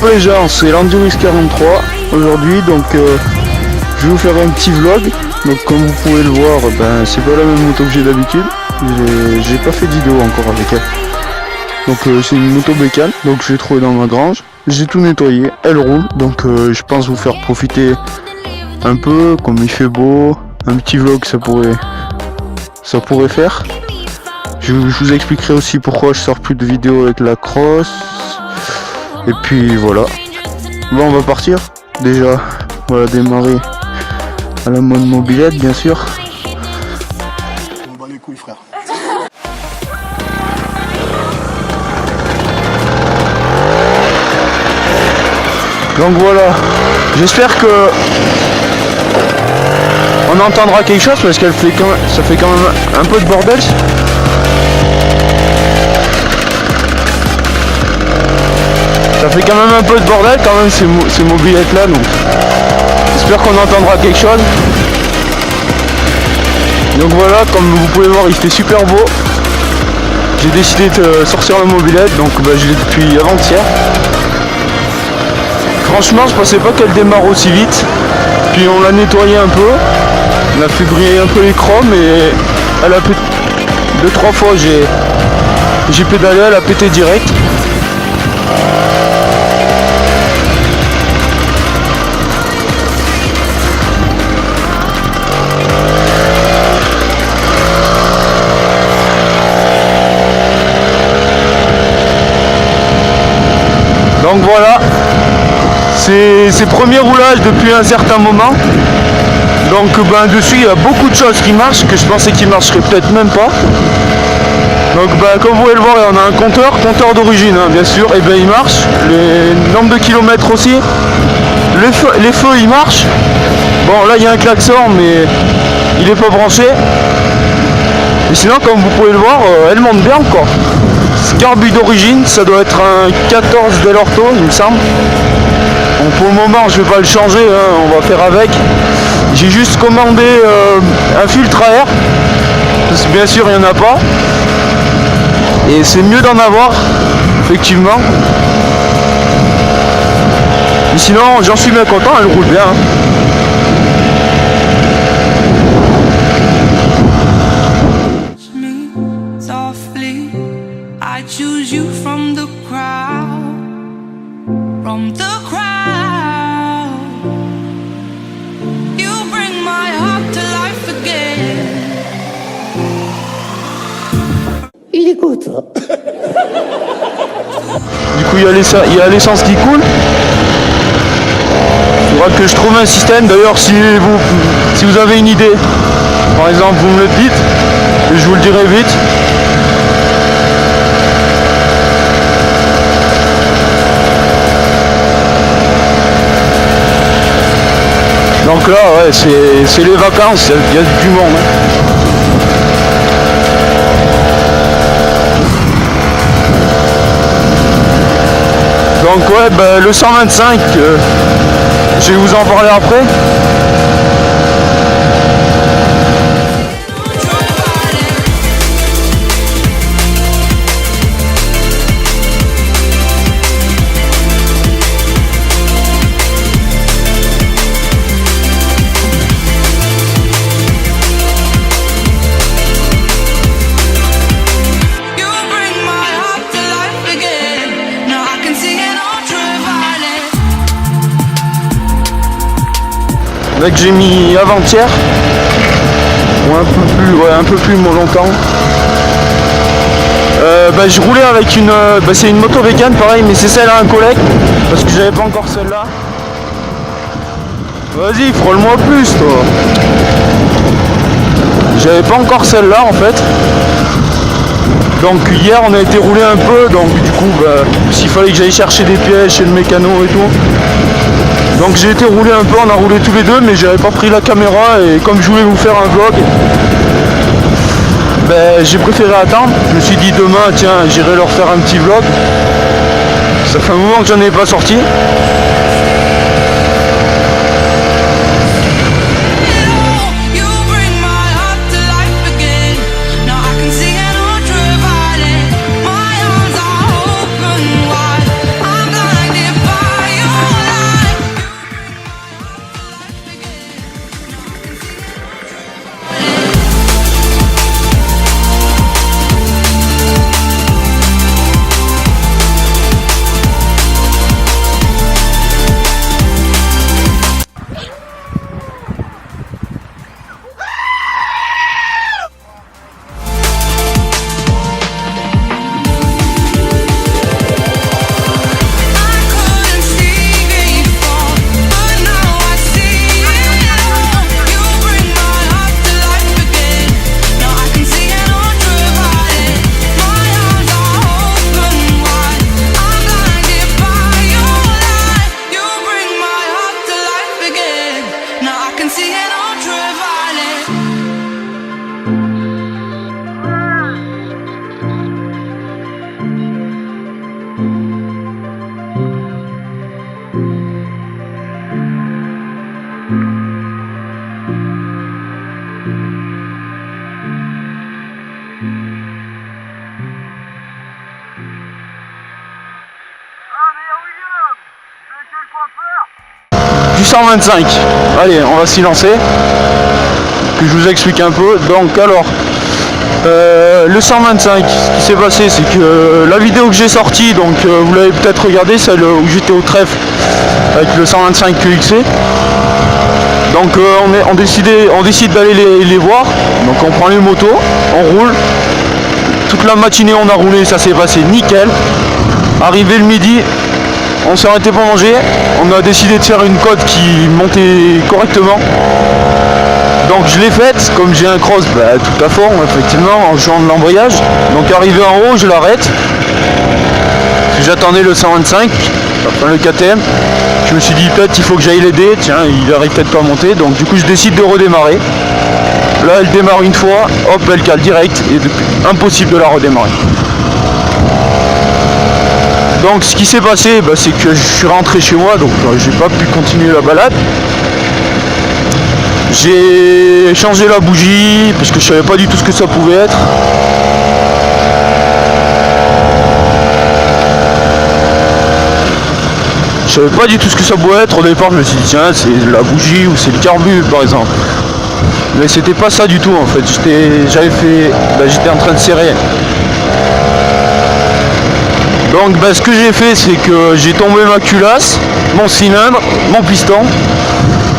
Coucou les gens, c'est l'Endurix 43 aujourd'hui, donc je vais vous faire un petit vlog. Donc comme vous pouvez le voir, c'est pas la même moto que j'ai d'habitude. J'ai pas fait de vidéo encore avec elle. Donc c'est une moto bécane, donc je l'ai trouvée dans ma grange. J'ai tout nettoyé, elle roule, donc je pense vous faire profiter un peu, comme il fait beau, un petit vlog ça pourrait faire. Je vous expliquerai aussi pourquoi je sors plus de vidéos avec la cross. Et puis voilà. Bon, on va partir. Déjà, on va démarrer à la mode mobilette, bien sûr. On bat les couilles, frère. Donc voilà. J'espère que on entendra quelque chose parce qu'elle fait ça fait quand même un peu de bordel. Ça fait quand même un peu de bordel quand même ces mobilettes là, donc j'espère qu'on entendra quelque chose. Donc voilà, comme vous pouvez voir, il fait super beau. J'ai décidé de sortir la mobilette, donc je l'ai depuis avant-hier. Franchement, je pensais pas qu'elle démarre aussi vite. Puis on l'a nettoyé un peu, on a fait briller un peu les chromes et elle a pété 2-3 fois. J'ai pédalé, elle a pété direct. Donc voilà, c'est ses premiers roulages depuis un certain moment. Donc dessus il y a beaucoup de choses qui marchent que je pensais qu'ils marcheraient peut-être même pas. Donc comme vous pouvez le voir, on a un compteur d'origine bien sûr, et il marche. Les nombres de kilomètres aussi. Les feux ils marchent. Bon là il y a un klaxon mais il n'est pas branché. Et sinon comme vous pouvez le voir, elle monte bien quoi. Carbu d'origine, ça doit être un 14 Del Orto il me semble. Bon, pour le moment je vais pas le changer, on va faire avec. J'ai juste commandé un filtre à air, parce que bien sûr il n'y en a pas. Et c'est mieux d'en avoir, effectivement. Mais sinon j'en suis bien content, elle roule bien. I choose you from the crowd, You bring my heart to life again. Il est content. Du coup, il y a l'essence qui coule. Il faudra que je trouve un système. D'ailleurs, si vous avez une idée, par exemple, vous me le dites, et je vous le dirai vite. Donc là, ouais, c'est les vacances, il y a du monde. Donc ouais, le 125, je vais vous en parler après. Que j'ai mis avant-hier ou un peu plus longtemps. Je roulais avec une c'est une moto bécane pareil, mais c'est celle à un collègue parce que j'avais pas encore celle-là. Vas-y, frôle-moi plus toi. J'avais pas encore celle-là en fait. Donc hier on a été rouler un peu, donc du coup s'il fallait que j'aille chercher des pièces chez le mécano et tout. Donc j'ai été rouler un peu, on a roulé tous les deux, mais j'avais pas pris la caméra et comme je voulais vous faire un vlog, j'ai préféré attendre. Je me suis dit demain, tiens, j'irai leur faire un petit vlog. Ça fait un moment que j'en ai pas sorti. My arms are open wide. I'm blinded by 125. Allez, on va s'y lancer. Que je vous explique un peu. Donc alors, le 125, ce qui s'est passé, c'est que la vidéo que j'ai sortie, donc vous l'avez peut-être regardé, celle où j'étais au trèfle avec le 125 QXC. Donc on décide d'aller les voir. Donc on prend les motos, on roule. Toute la matinée on a roulé, ça s'est passé nickel. Arrivé le midi, on s'est arrêté pour manger. On a décidé de faire une côte qui montait correctement. Donc je l'ai faite, comme j'ai un cross tout à fond, effectivement, en jouant de l'embrayage. Donc arrivé en haut, je l'arrête. J'attendais le 125, enfin le KTM. Je me suis dit peut-être il faut que j'aille l'aider, tiens, il arrive peut-être pas à monter. Donc du coup je décide de redémarrer. Là elle démarre une fois, hop, elle cale direct et impossible de la redémarrer. Donc ce qui s'est passé, c'est que je suis rentré chez moi, donc j'ai pas pu continuer la balade. J'ai changé la bougie parce que je savais pas du tout ce que ça pouvait être. Je savais pas du tout ce que ça pouvait être. Au départ je me suis dit tiens c'est la bougie ou c'est le carbu par exemple. Mais c'était pas ça du tout en fait. J'étais en train de serrer. Donc ce que j'ai fait c'est que j'ai tombé ma culasse, mon cylindre, mon piston.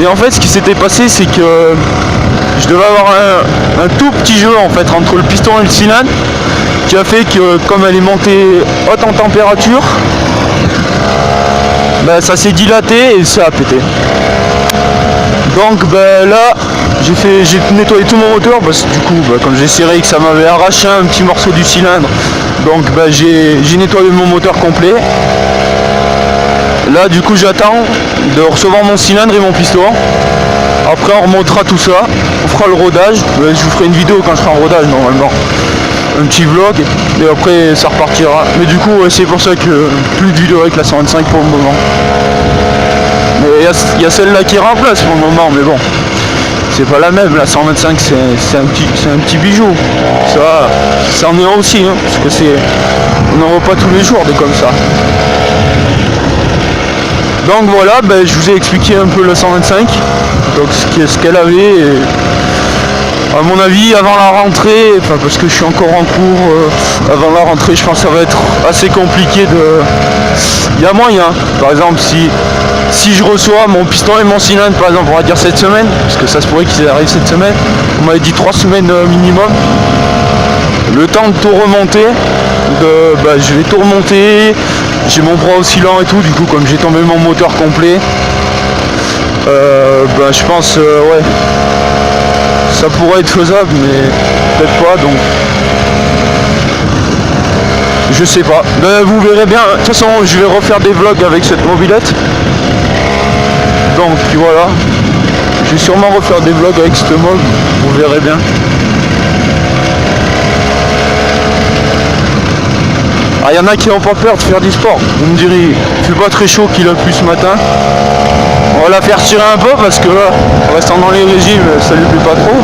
Et en fait ce qui s'était passé c'est que je devais avoir un tout petit jeu en fait entre le piston et le cylindre qui a fait que comme elle est montée haute en température, ça s'est dilaté et ça a pété. Donc là j'ai nettoyé tout mon moteur parce que du coup comme j'ai serré et que ça m'avait arraché un petit morceau du cylindre, donc j'ai nettoyé mon moteur complet. Là du coup j'attends de recevoir mon cylindre et mon piston. Après on remontera tout ça, on fera le rodage. Je vous ferai une vidéo quand je serai en rodage normalement. Un petit vlog et après ça repartira. Mais du coup c'est pour ça que plus de vidéos avec la 125 pour le moment. Mais il y a celle-là qui remplace pour le moment, mais bon. C'est pas la même, la 125 c'est un petit bijou. Ça en est un aussi, hein, parce que on n'en voit pas tous les jours des comme ça. Donc voilà, je vous ai expliqué un peu le 125, donc ce qu'elle avait. Et à mon avis, avant la rentrée, parce que je suis encore en cours, avant la rentrée, je pense que ça va être assez compliqué Il y a moyen, par exemple, si je reçois mon piston et mon cylindre, par exemple, on va dire cette semaine, parce que ça se pourrait qu'ils arrivent cette semaine, on m'avait dit 3 semaines minimum. Le temps de tout remonter, je vais tout remonter, j'ai mon bras oscillant et tout, du coup comme j'ai tombé mon moteur complet, je pense ouais, ça pourrait être faisable mais peut-être pas, donc je sais pas. Vous verrez bien, de toute façon je vais refaire des vlogs avec cette mobilette, donc voilà, je vais sûrement refaire des vlogs avec cette mob, vous verrez bien. Il y en a qui n'ont pas peur de faire du sport. Vous me direz, il fait pas très chaud qu'il a plu ce matin. On va la faire tirer un peu parce que là, en restant dans les régimes, ça lui plaît pas trop.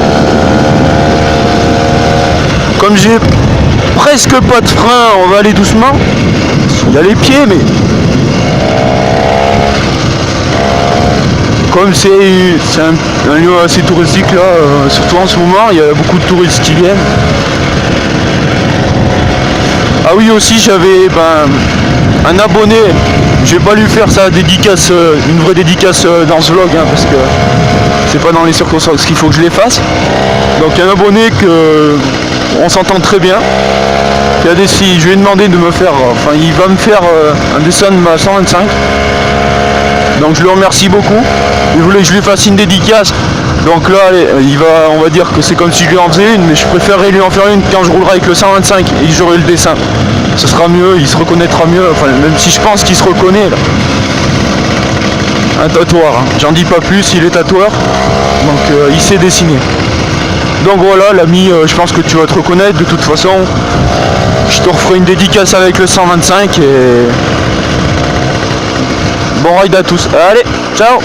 Comme j'ai presque pas de frein, on va aller doucement. Il y a les pieds, mais comme c'est un lieu assez touristique là, surtout en ce moment, il y a beaucoup de touristes qui viennent. Ah oui aussi j'avais un abonné, j'ai pas lui faire sa dédicace, une vraie dédicace dans ce vlog parce que c'est pas dans les circonstances qu'il faut que je les fasse. Donc un abonné que on s'entend très bien, qui a décidé, je lui ai demandé de me faire, il va me faire un dessin de ma 125. Donc je le remercie beaucoup. Il voulait que je lui fasse une dédicace. Donc là, on va dire que c'est comme si je lui en faisais une, mais je préférerais lui en faire une quand je roulerai avec le 125 et que j'aurai le dessin. Ce sera mieux, il se reconnaîtra mieux, même si je pense qu'il se reconnaît là. Un tatoueur, hein. J'en dis pas plus, il est tatoueur, donc il sait dessiner. Donc voilà l'ami, je pense que tu vas te reconnaître de toute façon. Je te referai une dédicace avec le 125 et bon ride à tous. Allez, ciao.